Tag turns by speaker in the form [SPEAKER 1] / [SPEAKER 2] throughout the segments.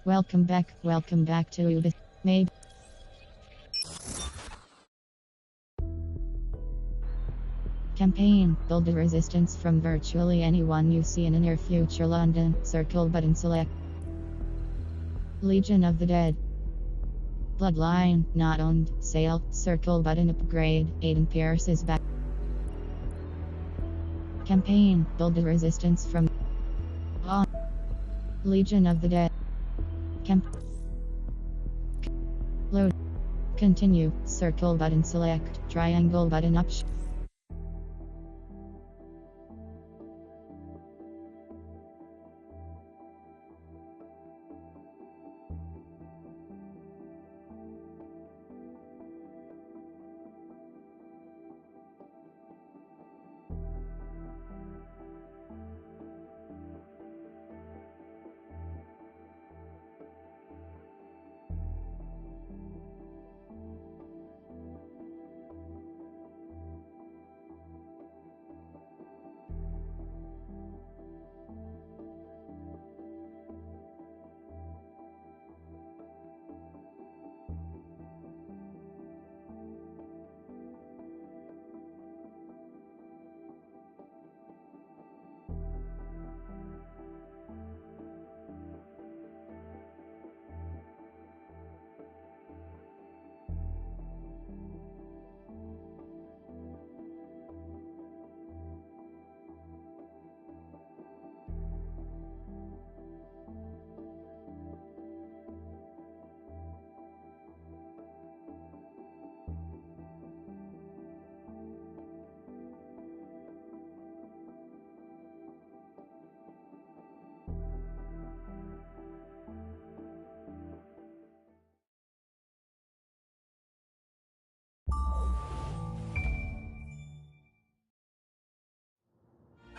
[SPEAKER 1] Welcome back to the Maybe campaign. Build a resistance from virtually anyone you see in a near future London. Circle button select. Legion of the Dead. Bloodline, not owned. Sale. Circle button upgrade. Aiden Pierce is back. Campaign. Build a resistance from Legion of the Dead. Load. Continue. Circle button select. Triangle button option.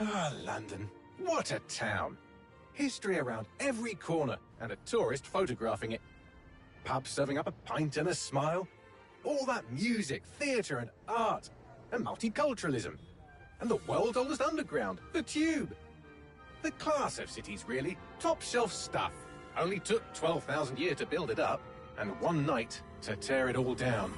[SPEAKER 2] Ah, London. What a town. History around every corner and a tourist photographing it. Pubs serving up a pint and a smile. All that music, theatre and art. And multiculturalism. And the world's oldest underground, the Tube. The class of cities, really. Top shelf stuff. Only took 12,000 years to build it up. And one night to tear it all down.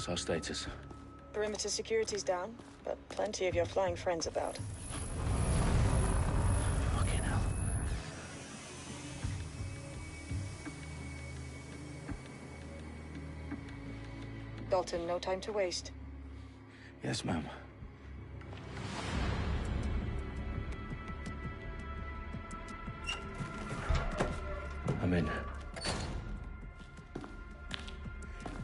[SPEAKER 3] What's our status?
[SPEAKER 4] Perimeter security's down, but plenty of your flying friends about.
[SPEAKER 3] Fucking hell.
[SPEAKER 4] Dalton, no time to waste.
[SPEAKER 3] Yes, ma'am. I'm in.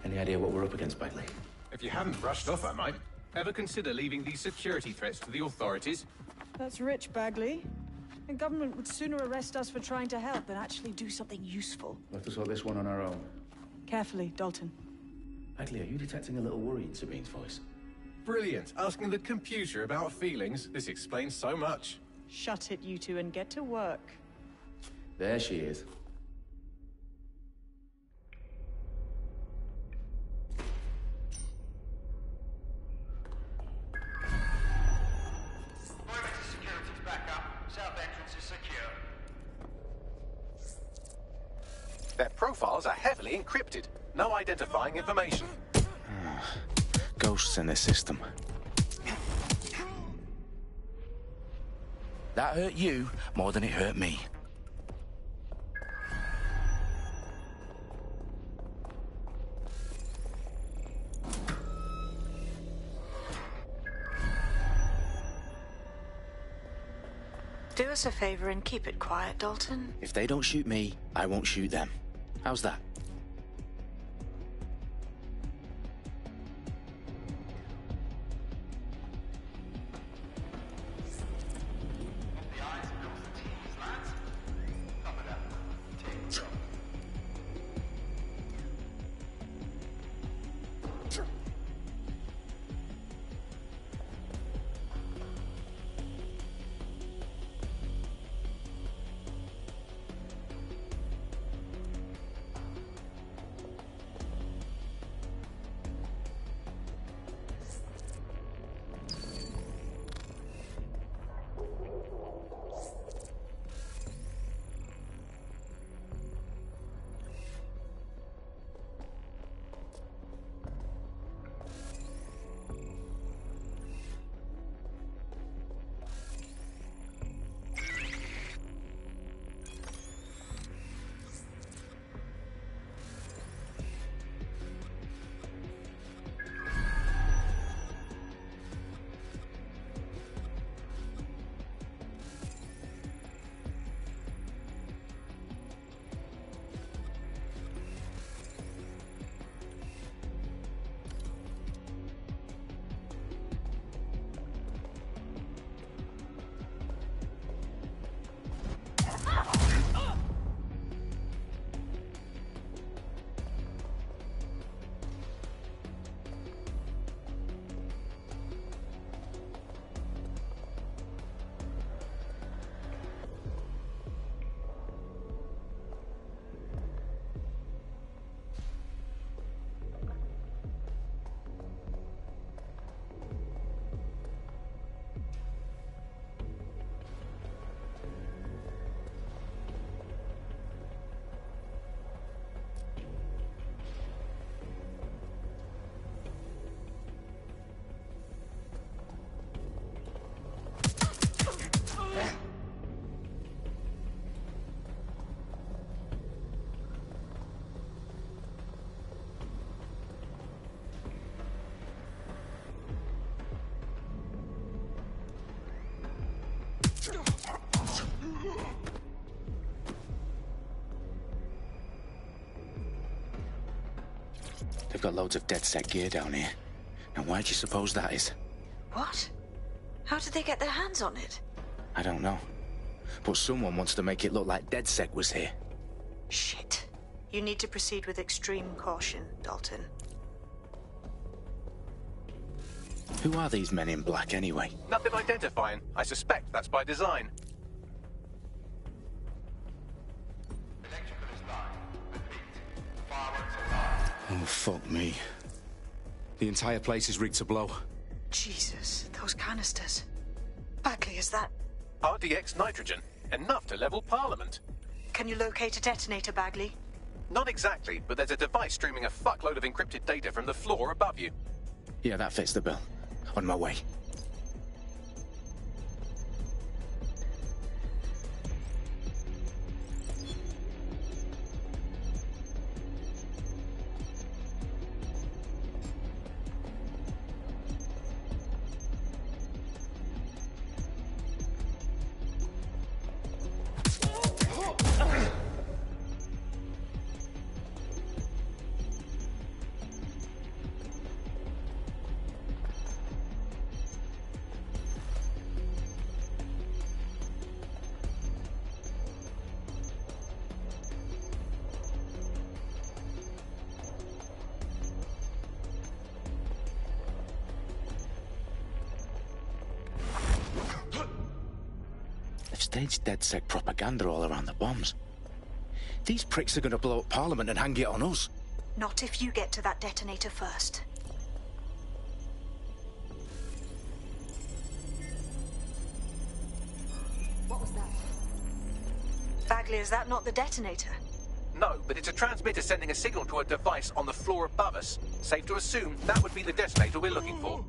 [SPEAKER 3] Any idea what we're up against, Bagley?
[SPEAKER 2] If you haven't brushed off, I might. Ever consider leaving these security threats to the authorities?
[SPEAKER 4] That's rich, Bagley. The government would sooner arrest us for trying to help than actually do something useful.
[SPEAKER 3] We'll have to sort this one on our own.
[SPEAKER 4] Carefully, Dalton.
[SPEAKER 3] Bagley, are you detecting a little worry in Sabine's voice?
[SPEAKER 2] Brilliant. Asking the computer about feelings. This explains so much.
[SPEAKER 4] Shut it, you two, and get to work.
[SPEAKER 3] There she is.
[SPEAKER 2] Their profiles are heavily encrypted. No identifying information.
[SPEAKER 3] Ghosts in the system. That hurt you more than it hurt me.
[SPEAKER 4] Do us a favor and keep it quiet, Dalton.
[SPEAKER 3] If they don't shoot me, I won't shoot them. How's that?
[SPEAKER 5] The eyes of those teams, lads. The
[SPEAKER 3] They've got loads of DedSec gear down here. Now, why do you suppose that is?
[SPEAKER 5] What? How did they get their hands on it?
[SPEAKER 3] I don't know. But someone wants to make it look like DedSec was here.
[SPEAKER 5] Shit. You need to proceed with extreme caution, Dalton.
[SPEAKER 3] Who are these men in black, anyway?
[SPEAKER 2] Nothing identifying. I suspect that's by design.
[SPEAKER 3] Oh, fuck me. The entire place is rigged to blow.
[SPEAKER 5] Jesus, those canisters. Bagley, is that...
[SPEAKER 2] RDX nitrogen. Enough to level Parliament.
[SPEAKER 5] Can you locate a detonator, Bagley?
[SPEAKER 2] Not exactly, but there's a device streaming a fuckload of encrypted data from the floor above you.
[SPEAKER 3] Yeah, that fits the bill. On my way. Staged DedSec propaganda all around the bombs. These pricks are going to blow up Parliament and hang it on us.
[SPEAKER 5] Not if you get to that detonator first.
[SPEAKER 6] What was that?
[SPEAKER 5] Bagley, is that not the detonator?
[SPEAKER 2] No, but it's a transmitter sending a signal to a device on the floor above us. Safe to assume that would be the detonator we're looking for.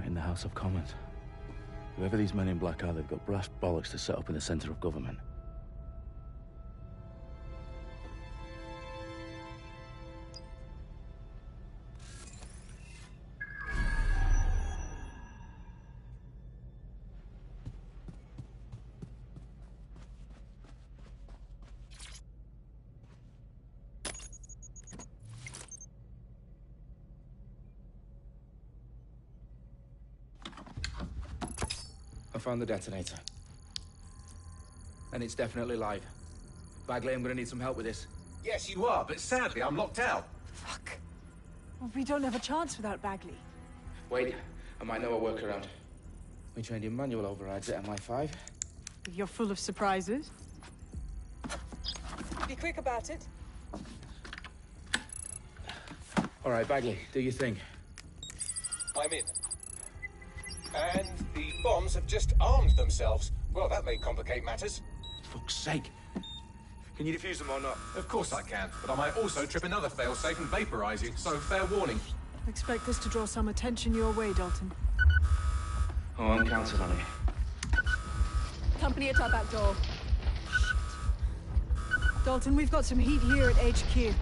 [SPEAKER 3] In the House of Commons. Whoever these men in black are, they've got brass bollocks to set up in the centre of government. I found the detonator. And it's definitely live. Bagley, I'm gonna need some help with this.
[SPEAKER 2] Yes, you are, but sadly I'm locked out.
[SPEAKER 4] Fuck. Well, we don't have a chance without Bagley.
[SPEAKER 3] Wait, I might know a workaround. We trained in manual overrides at MI5.
[SPEAKER 4] You're full of surprises. Be quick about it.
[SPEAKER 3] All right, Bagley, do your thing.
[SPEAKER 2] I'm in. And the bombs have just armed themselves. Well, that may complicate matters.
[SPEAKER 3] Fuck's sake. Can you defuse them or not?
[SPEAKER 2] Of course I can, but I might also trip another failsafe and vaporize you, so fair warning.
[SPEAKER 4] Expect this to draw some attention your way, Dalton.
[SPEAKER 3] Oh, I'm counting on it.
[SPEAKER 6] Company at our back door.
[SPEAKER 4] Dalton, we've got some heat here at HQ.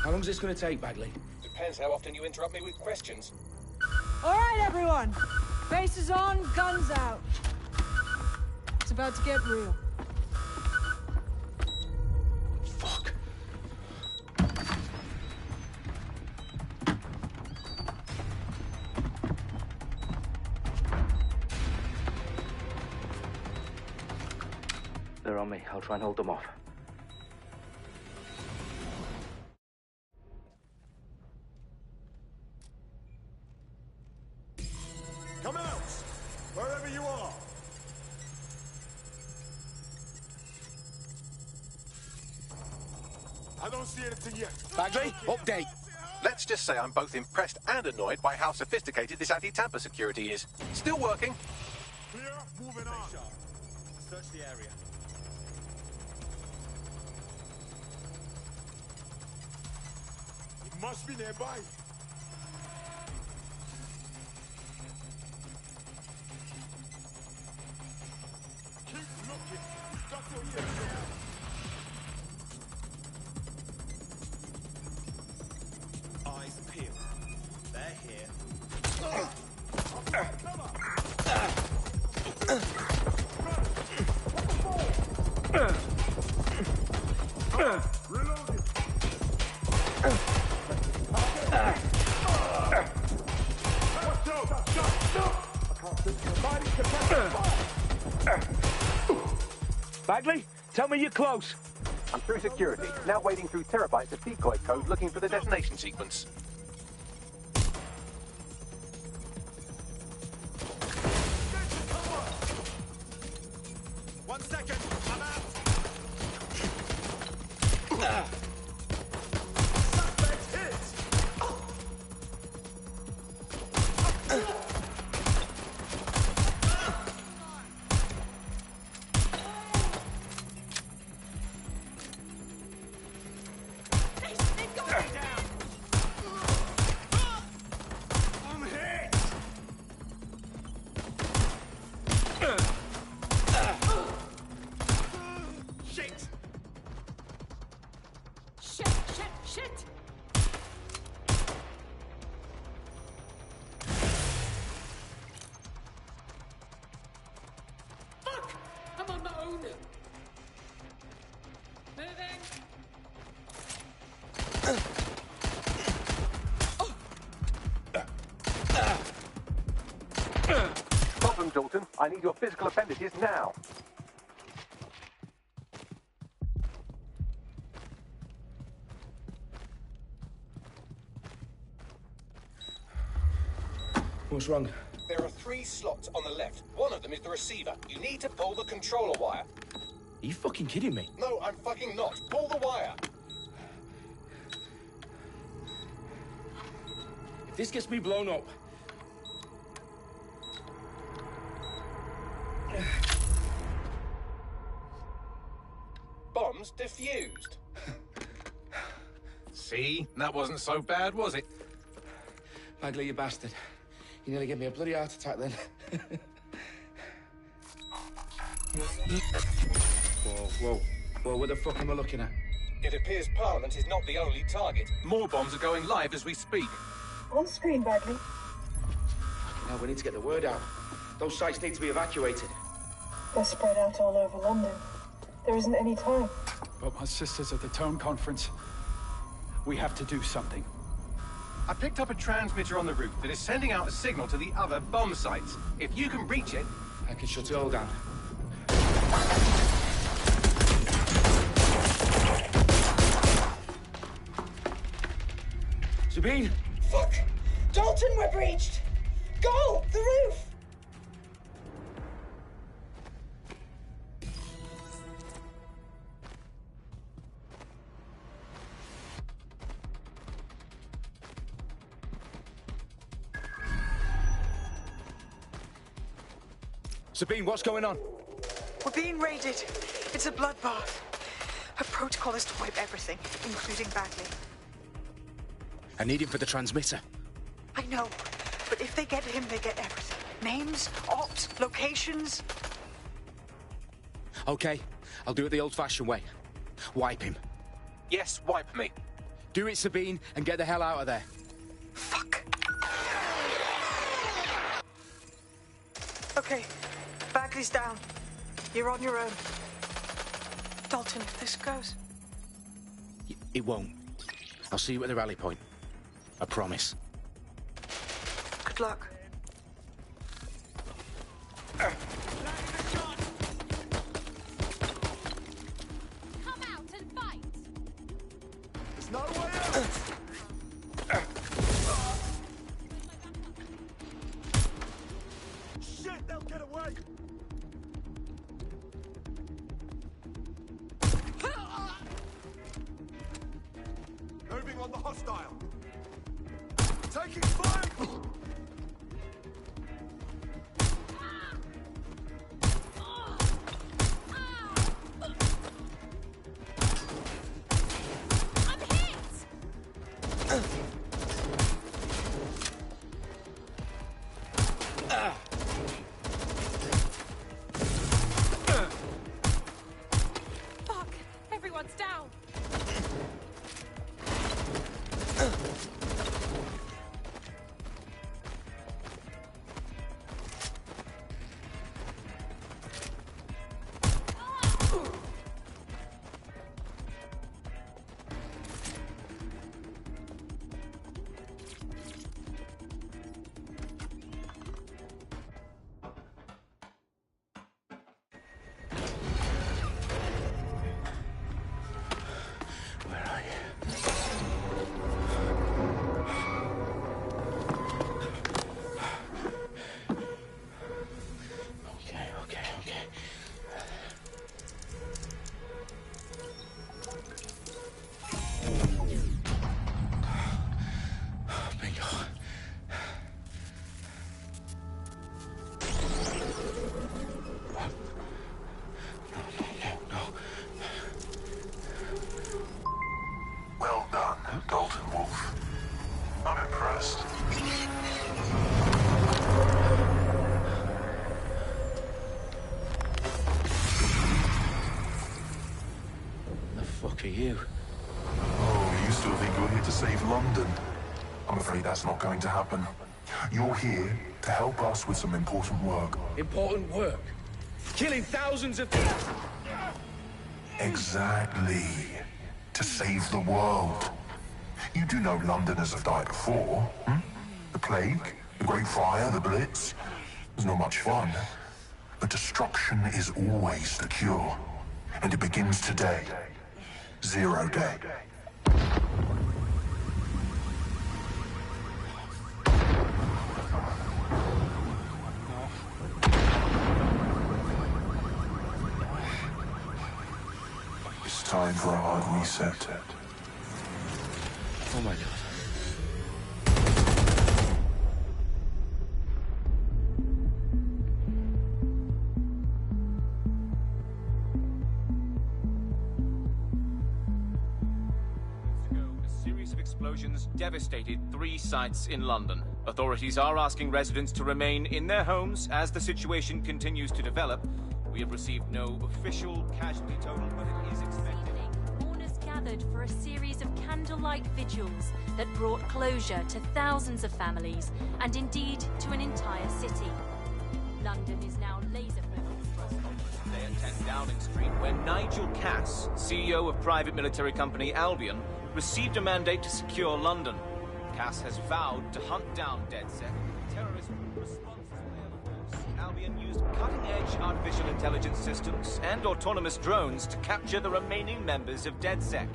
[SPEAKER 3] How long's this gonna take, Bagley?
[SPEAKER 2] Depends how often you interrupt me with questions.
[SPEAKER 4] All right, everyone. Faces on, guns out. It's about to get real.
[SPEAKER 3] Fuck. They're on me. I'll try and hold them off.
[SPEAKER 7] I don't see anything yet.
[SPEAKER 3] Bagley, update.
[SPEAKER 2] Let's just say I'm both impressed and annoyed by how sophisticated this anti-tamper security is. Still working.
[SPEAKER 7] Clear, moving on.
[SPEAKER 3] Search the area.
[SPEAKER 7] It must be nearby. Keep looking. It's got to be there.
[SPEAKER 3] Eyes peeled. They're here.
[SPEAKER 7] Reloading. Watch out!
[SPEAKER 3] Bagley, tell me you're close.
[SPEAKER 2] I'm through security, now wading through terabytes of decoy code looking for the detonation sequence.
[SPEAKER 3] One second, I'm out.
[SPEAKER 7] Suspect hit! I'm hit! Shit!
[SPEAKER 6] Shit! Fuck! I'm on my own. Moving.
[SPEAKER 2] Problem, Dalton. I need your physical appendages now.
[SPEAKER 3] What's wrong?
[SPEAKER 2] There are 3 slots on the left. One of them is the receiver. You need to pull the controller wire.
[SPEAKER 3] Are you fucking kidding me?
[SPEAKER 2] No, I'm fucking not. Pull the wire.
[SPEAKER 3] If this gets me blown up...
[SPEAKER 2] Bombs defused. See? That wasn't so bad, was it?
[SPEAKER 3] Bagley, you bastard. You nearly gave me a bloody heart attack then. Whoa. What the fuck am I looking at?
[SPEAKER 2] It appears Parliament is not the only target. More bombs are going live as we speak.
[SPEAKER 8] On screen, Bagley.
[SPEAKER 3] Now we need to get the word out. Those sites need to be evacuated.
[SPEAKER 8] They're spread out all over London. There isn't any time.
[SPEAKER 9] But my sister's at the town conference. We have to do something.
[SPEAKER 2] I picked up a transmitter on the route that is sending out a signal to the other bomb sites. If you can reach it...
[SPEAKER 3] I can shut it all down. Sabine!
[SPEAKER 8] Fuck! Dalton, we're breached! Go! The roof!
[SPEAKER 3] Sabine, what's going on?
[SPEAKER 5] We're being raided. It's a bloodbath. Her protocol is to wipe everything, including Bagley.
[SPEAKER 3] I need him for the transmitter.
[SPEAKER 5] I know, but if they get him, they get everything. Names, ops, locations.
[SPEAKER 3] Okay, I'll do it the old-fashioned way. Wipe him.
[SPEAKER 2] Yes, wipe me.
[SPEAKER 3] Do it, Sabine, and get the hell out of there.
[SPEAKER 5] Fuck. Okay, Bagley's down. You're on your own. Dalton, if this goes...
[SPEAKER 3] It won't. I'll see you at the rally point. I promise.
[SPEAKER 5] Good luck.
[SPEAKER 6] Come out and fight!
[SPEAKER 7] There's no way out! Shit, they'll get away! hostile. Taking fire!
[SPEAKER 6] I'm hit! Fuck! Everyone's down!
[SPEAKER 3] Where are you? Okay. Bingo. No.
[SPEAKER 7] Well done, Dalton Wolf. I'm impressed.
[SPEAKER 3] The fuck are you?
[SPEAKER 7] Oh, you still think you're here to save London? I'm afraid that's not going to happen. You're here to help us with some important work.
[SPEAKER 3] Important work. Killing thousands of...
[SPEAKER 7] Exactly. To save the world. You do know Londoners have died before, hmm? The Plague, the Great Fire, the Blitz. It's not much fun. But destruction is always the cure. And it begins today. Zero Day. It's time for a hard reset.
[SPEAKER 3] Oh my god.
[SPEAKER 10] A series of explosions devastated 3 sites in London. Authorities are asking residents to remain in their homes as the situation continues to develop. We have received no official casualty total, but it is expected.
[SPEAKER 11] Mourners gathered for a series of candlelight vigils that brought closure to thousands of families and indeed to an entire city. London is now laser-focused.
[SPEAKER 10] Today at 10 Downing Street, where Nigel Cass, CEO of private military company Albion, received a mandate to secure London. Cass has vowed to hunt down DedSec, terrorist response force. Albion used cutting-edge artificial intelligence systems and autonomous drones to capture the remaining members of DedSec.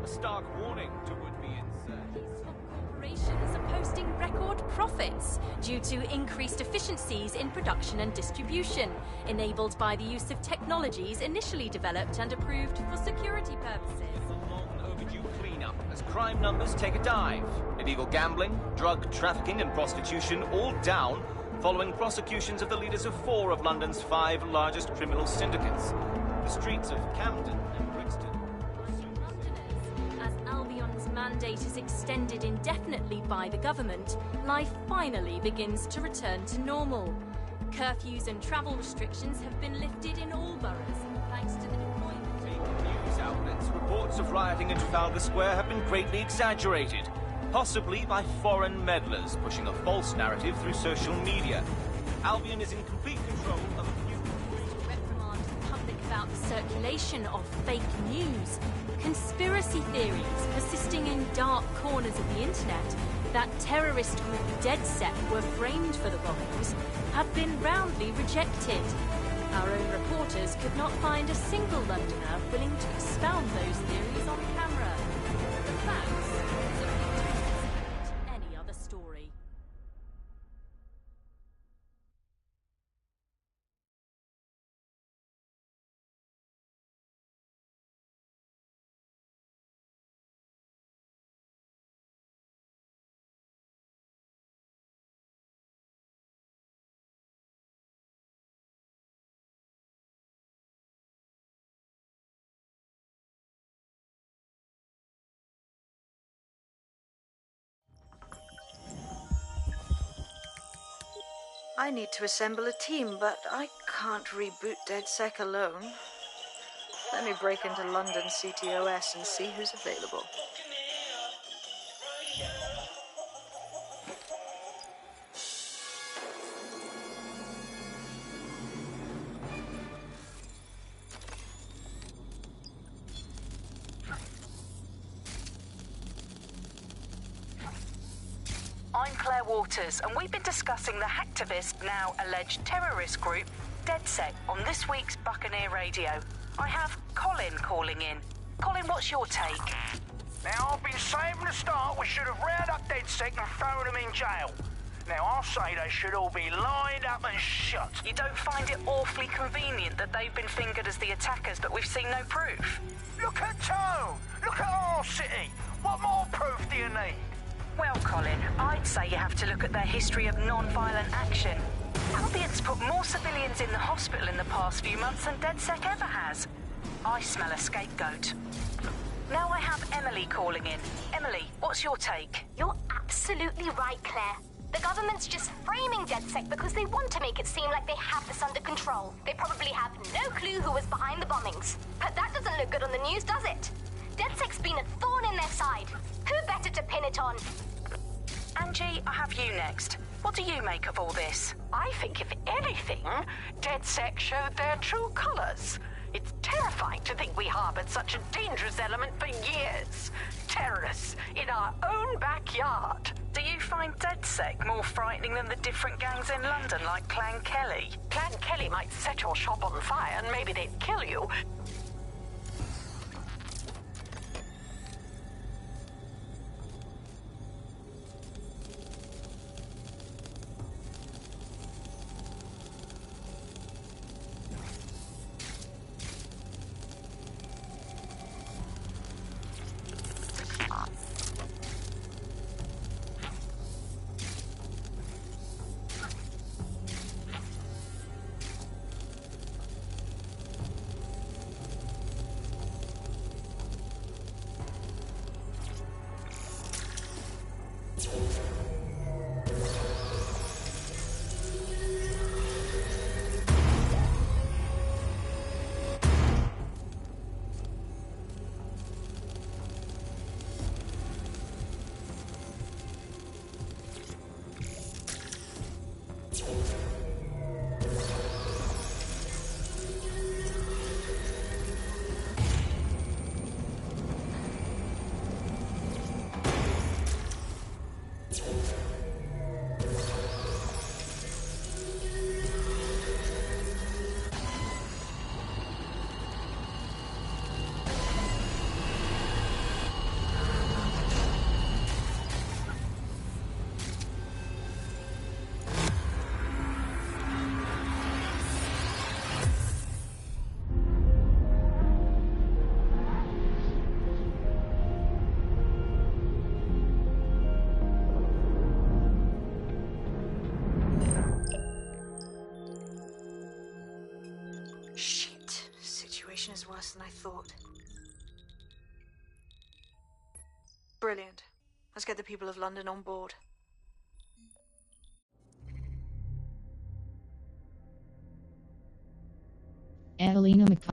[SPEAKER 10] A stark warning to would-be insurgents.
[SPEAKER 11] Corporations are posting record profits due to increased efficiencies in production and distribution, enabled by the use of technologies initially developed and approved for security purposes.
[SPEAKER 10] A long overdue cleanup as crime numbers take a dive. Illegal gambling, drug trafficking and prostitution all down following prosecutions of the leaders of 4 of London's 5 largest criminal syndicates. The streets of Camden and Brixton.
[SPEAKER 11] As Albion's mandate is extended indefinitely by the government, life finally begins to return to normal. Curfews and travel restrictions have been lifted in all boroughs, thanks to the deployment.
[SPEAKER 10] News outlets, reports of rioting in Trafalgar Square have been greatly exaggerated, possibly by foreign meddlers pushing a false narrative through social media. Albion is in complete control of a few...
[SPEAKER 11] To reprimand the public about the circulation of fake news, conspiracy theories persisting in dark corners of the internet that terrorist group DedSec were framed for the bombings have been roundly rejected. Our own reporters could not find a single Londoner willing to expound those theories on camera. The facts
[SPEAKER 5] I need to assemble a team, but I can't reboot DedSec alone. Let me break into London CTOS and see who's available.
[SPEAKER 12] I'm Claire Waters, and we've been discussing the hacktivist, now alleged terrorist group, DedSec, on this week's Buccaneer Radio. I have Colin calling in. Colin, what's your take?
[SPEAKER 13] Now, I've been saying from the start we should have rounded up DedSec and thrown them in jail. Now, I'll say they should all be lined up and shot.
[SPEAKER 12] You don't find it awfully convenient that they've been fingered as the attackers, but we've seen no proof?
[SPEAKER 13] Look at Tone! Look at our city! What more proof do you need?
[SPEAKER 12] Well, Colin, I'd say you have to look at their history of non-violent action. Albion's put more civilians in the hospital in the past few months than DedSec ever has. I smell a scapegoat. Now I have Emily calling in. Emily, what's your take?
[SPEAKER 14] You're absolutely right, Claire. The government's just framing DedSec because they want to make it seem like they have this under control. They probably have no clue who was behind the bombings. But that doesn't look good on the news, does it? DedSec's been a thorn in their side. Who better to pin it on?
[SPEAKER 12] Angie, I have you next. What do you make of all this?
[SPEAKER 15] I think, if anything, DedSec showed their true colors. It's terrifying to think we harbored such a dangerous element for years. Terrorists in our own backyard.
[SPEAKER 12] Do you find DedSec more frightening than the different gangs in London, like Clan Kelly?
[SPEAKER 15] Clan Kelly might set your shop on fire and maybe they'd kill you.
[SPEAKER 5] Is worse than I thought. Brilliant. Let's get the people of London on board.
[SPEAKER 1] Evelina McCall.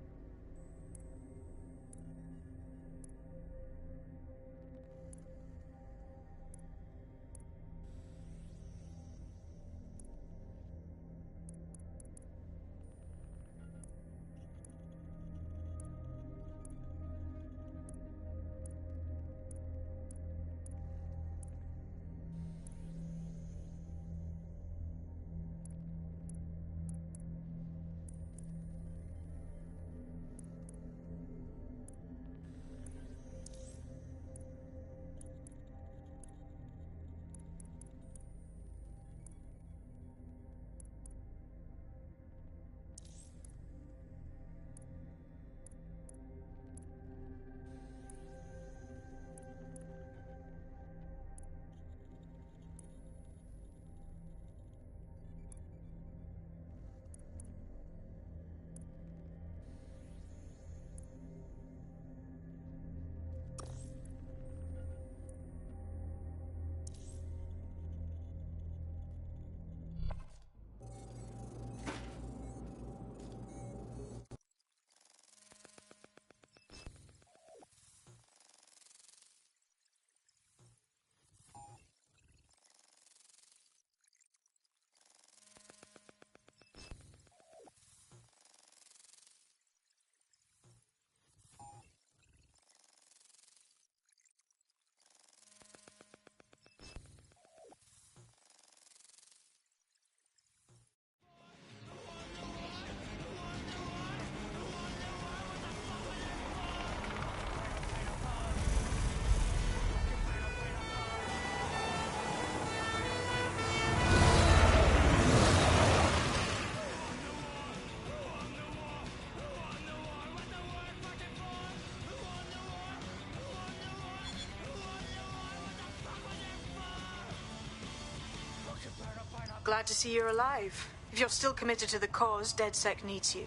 [SPEAKER 5] glad to see you're alive. If you're still committed to the cause, DedSec needs you.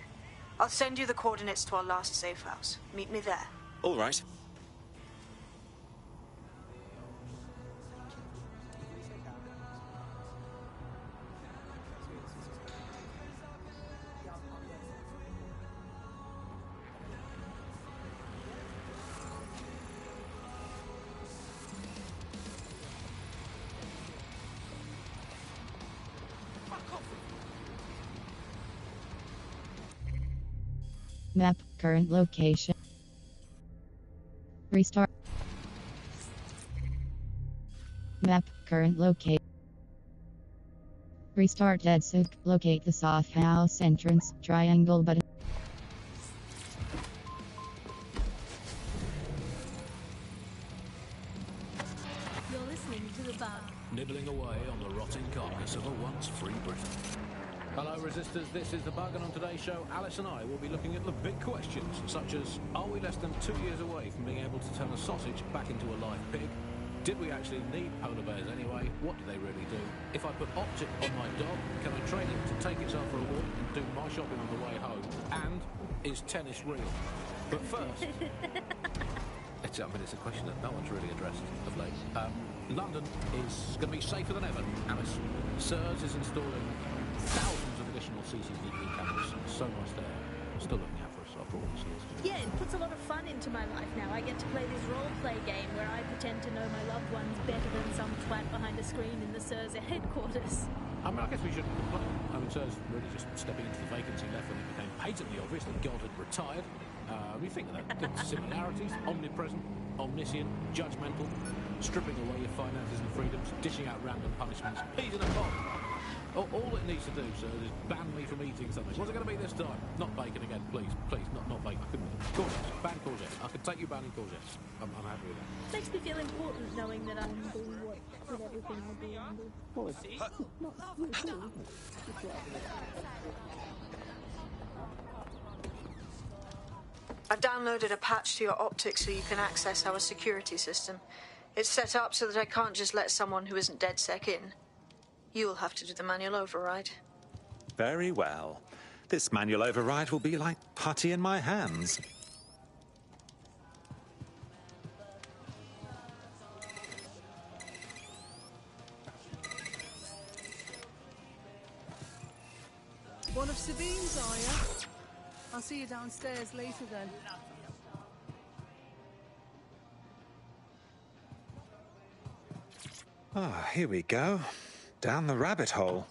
[SPEAKER 5] I'll send you the coordinates to our last safe house. Meet me there.
[SPEAKER 16] All right.
[SPEAKER 1] Map, current location. Restart. Map, current location. Restart DedSec. Locate the soft house entrance, triangle button.
[SPEAKER 17] You're listening to the bug.
[SPEAKER 18] Nibbling away on the rotting carcass of a once free Britain. Hello resistors, this is The Bug, and on today's show Alice and I will be looking at the big questions such as, are we less than 2 years away from being able to turn a sausage back into a live pig? Did we actually need polar bears anyway? What do they really do? If I put Optic on my dog, can I train it to take itself for a walk and do my shopping on the way home? And is tennis real? But first, it's a question that no one's really addressed of late. London is going to be safer than ever, Alice. SIRS is installing thousands of additional CCTV cameras. So nice there. Still looking out for us after all this years.
[SPEAKER 17] Yeah, it puts a lot of fun into my life now. I get to play this role-play game where I pretend to know my loved ones better than some twat behind a screen in the SIRS headquarters.
[SPEAKER 18] I mean, I guess we shouldn't complain. I mean, SIRS really just stepping into the vacancy left when it became patently obvious that God had retired. We think of that. The similarities, omnipresent, omniscient, judgmental, stripping away your finances and freedoms, dishing out random punishments, peas in a pod. All it needs to do, sir, is ban me from eating something. What's it going to be this time? Not bacon again, please. Please, not bacon. I couldn't. Courgettes. Ban courgettes. I could take you banning courgettes. I'm happy with that.
[SPEAKER 17] Makes me feel important knowing that I'm doing what with everything I do and do. Well, it's not really cool.
[SPEAKER 5] I've downloaded a patch to your optics so you can access our security system. It's set up so that I can't just let someone who isn't DedSec in. You'll have to do the manual override.
[SPEAKER 16] Very well. This manual override will be like putty in my hands.
[SPEAKER 4] One of Sabine's, are you? I'll see you downstairs later then.
[SPEAKER 16] Ah, here we go. Down the rabbit hole.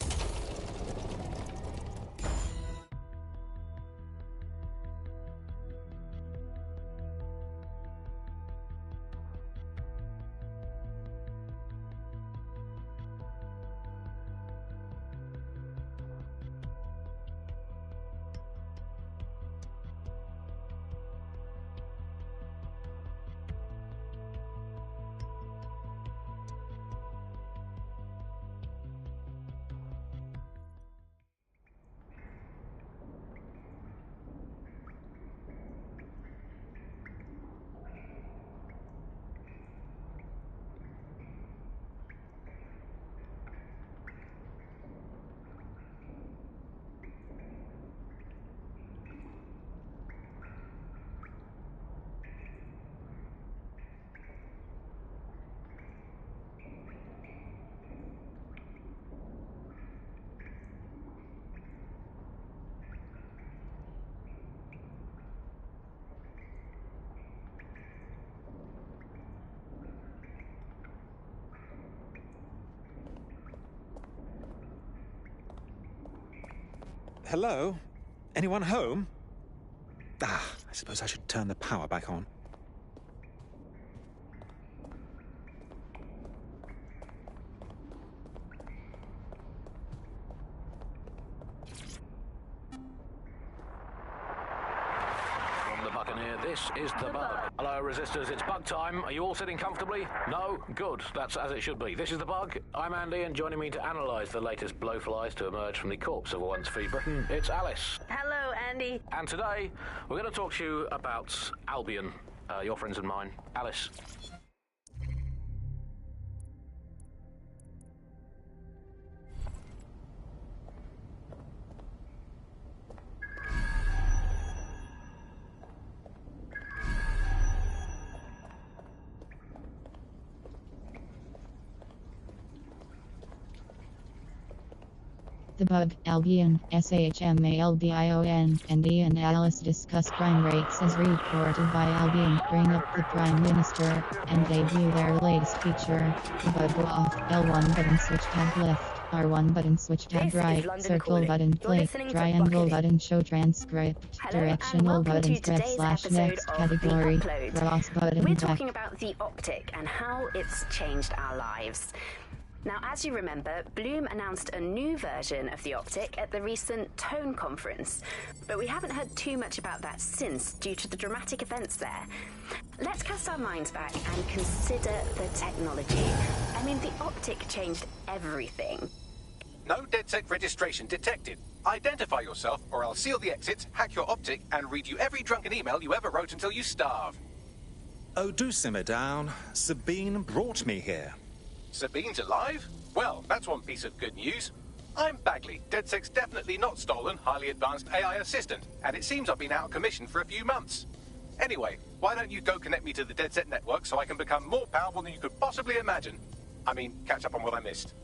[SPEAKER 16] Hello? Anyone home? I suppose I should turn the power back on.
[SPEAKER 18] From the Buccaneer, this is The Bug. Hello, resistors, it's bug time. Are you all sitting comfortably? No? Good. That's as it should be. This is The Bug. I'm Andy, and joining me to analyse the latest blowflies to emerge from the corpse of a once free Britain, it's Alice.
[SPEAKER 17] Hello, Andy.
[SPEAKER 18] And today, we're going to talk to you about Albion, your friends and mine. Alice.
[SPEAKER 1] The Bug, Albion, SHMALBION, and Ian Alice discuss crime rates as reported by Albion, bring up the Prime Minister, and debut their latest feature. The Bug go off, L1 button switch tab left, R1 button switch tab right, circle button play, triangle button show transcript, directional button press / next category, cross button
[SPEAKER 19] We're
[SPEAKER 1] back.
[SPEAKER 19] talking about the Optic and how it's changed our lives. Now, as you remember, Bloom announced a new version of the Optic at the recent Tone conference, but we haven't heard too much about that since due to the dramatic events there. Let's cast our minds back and consider the technology. I mean, the Optic changed everything.
[SPEAKER 2] No DedSec registration detected. Identify yourself, or I'll seal the exits, hack your Optic, and read you every drunken email you ever wrote until you starve.
[SPEAKER 16] Oh, do simmer down. Sabine brought me here.
[SPEAKER 2] Sabine's alive? Well, that's one piece of good news. I'm Bagley, DedSec's definitely not stolen, highly advanced AI assistant, and it seems I've been out of commission for a few months. Anyway, why don't you go connect me to the DedSec network so I can become more powerful than you could possibly imagine? I mean, catch up on what I missed.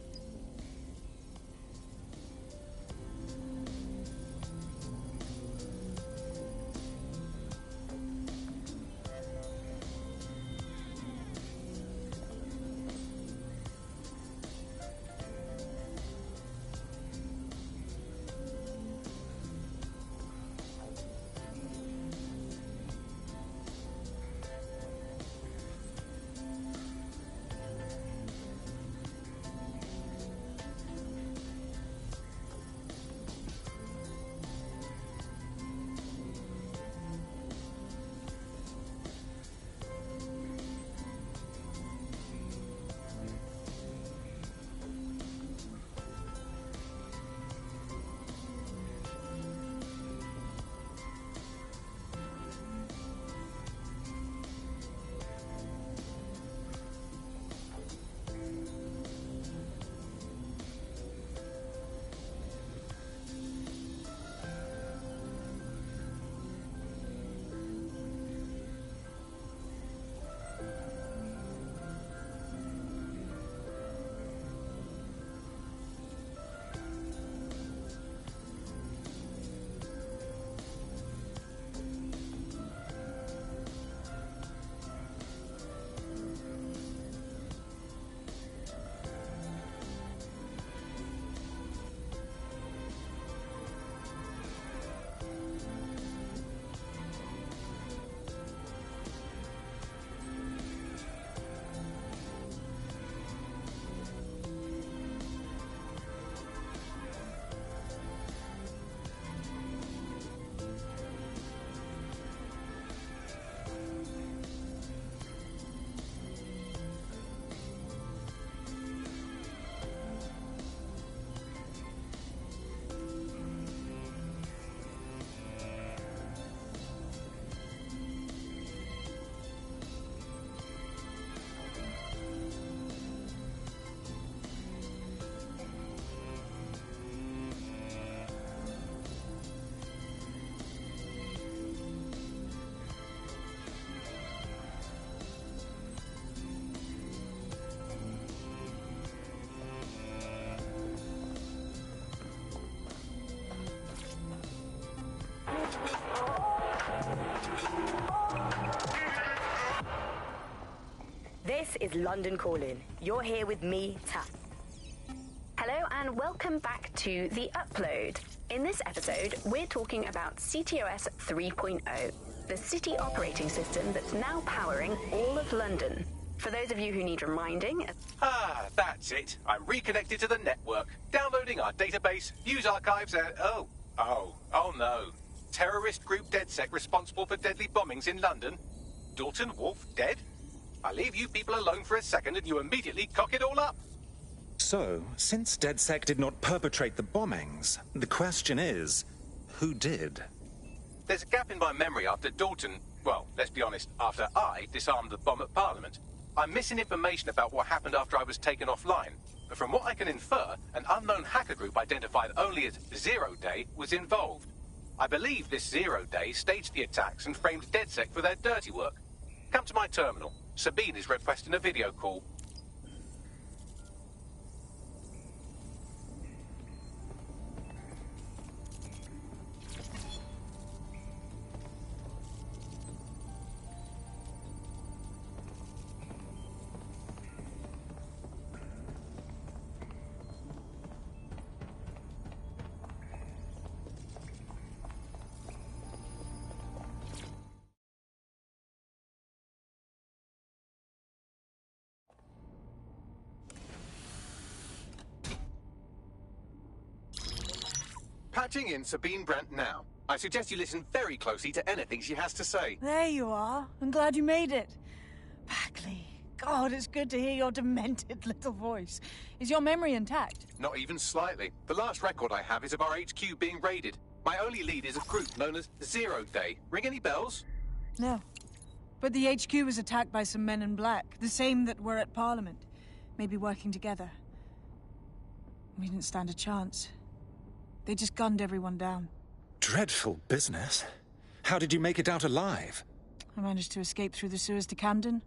[SPEAKER 19] This is London Calling. You're here with me, Ta. Hello and welcome back to The Upload. In this episode, we're talking about CTOS 3.0, the city operating system that's now powering all of London. For those of you who need reminding...
[SPEAKER 2] Ah, that's it. I'm reconnected to the network, downloading our database, news archives, and... Oh no. Terrorist group DedSec responsible for deadly bombings in London? Dalton Wolf dead? I leave you people alone for a second and you immediately cock it all up.
[SPEAKER 16] So, since DedSec did not perpetrate the bombings, the question is, who did?
[SPEAKER 2] There's a gap in my memory after Dalton... Well, let's be honest, after I disarmed the bomb at Parliament. I'm missing information about what happened after I was taken offline. But from what I can infer, an unknown hacker group identified only as Zero Day was involved. I believe this Zero Day staged the attacks and framed DedSec for their dirty work. Come to my terminal. Sabine is requesting a video call. Patching in Sabine Brandt now. I suggest you listen very closely to anything she has to say.
[SPEAKER 4] There you are. I'm glad you made it. Bagley. God, it's good to hear your demented little voice. Is your memory intact?
[SPEAKER 2] Not even slightly. The last record I have is of our HQ being raided. My only lead is a group known as Zero Day. Ring any bells?
[SPEAKER 4] No. But the HQ was attacked by some men in black, the same that were at Parliament. Maybe working together. We didn't stand a chance. They just gunned everyone down.
[SPEAKER 16] Dreadful business. How did you make it out alive?
[SPEAKER 4] I managed to escape through the sewers to Camden.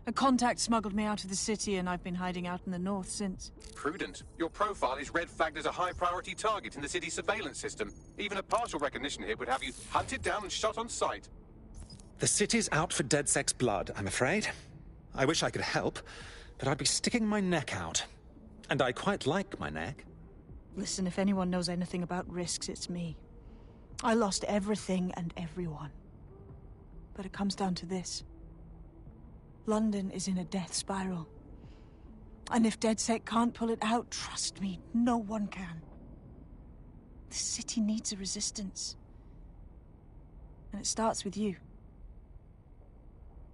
[SPEAKER 4] A contact smuggled me out of the city, and I've been hiding out in the north since.
[SPEAKER 2] Prudent. Your profile is red flagged as a high-priority target in the city's surveillance system. Even a partial recognition here would have you hunted down and shot on sight.
[SPEAKER 16] The city's out for DedSec's blood, I'm afraid. I wish I could help, but I'd be sticking my neck out. And I quite like my neck.
[SPEAKER 4] Listen, if anyone knows anything about risks, it's me. I lost everything and everyone. But it comes down to this. London is in a death spiral. And if DedSec can't pull it out, trust me, no one can. The city needs a resistance. And it starts with you.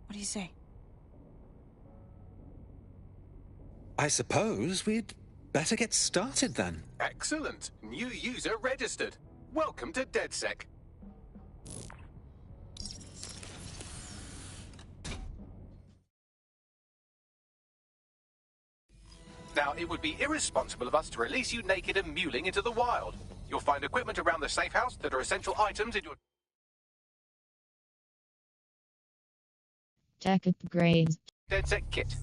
[SPEAKER 4] What do you say?
[SPEAKER 16] I suppose we'd better get started then.
[SPEAKER 2] Excellent. New user registered. Welcome to DedSec. Now, it would be irresponsible of us to release you naked and mewling into the wild. You'll find equipment around the safe house that are essential items in your...
[SPEAKER 1] Tech upgrades.
[SPEAKER 2] DedSec kit.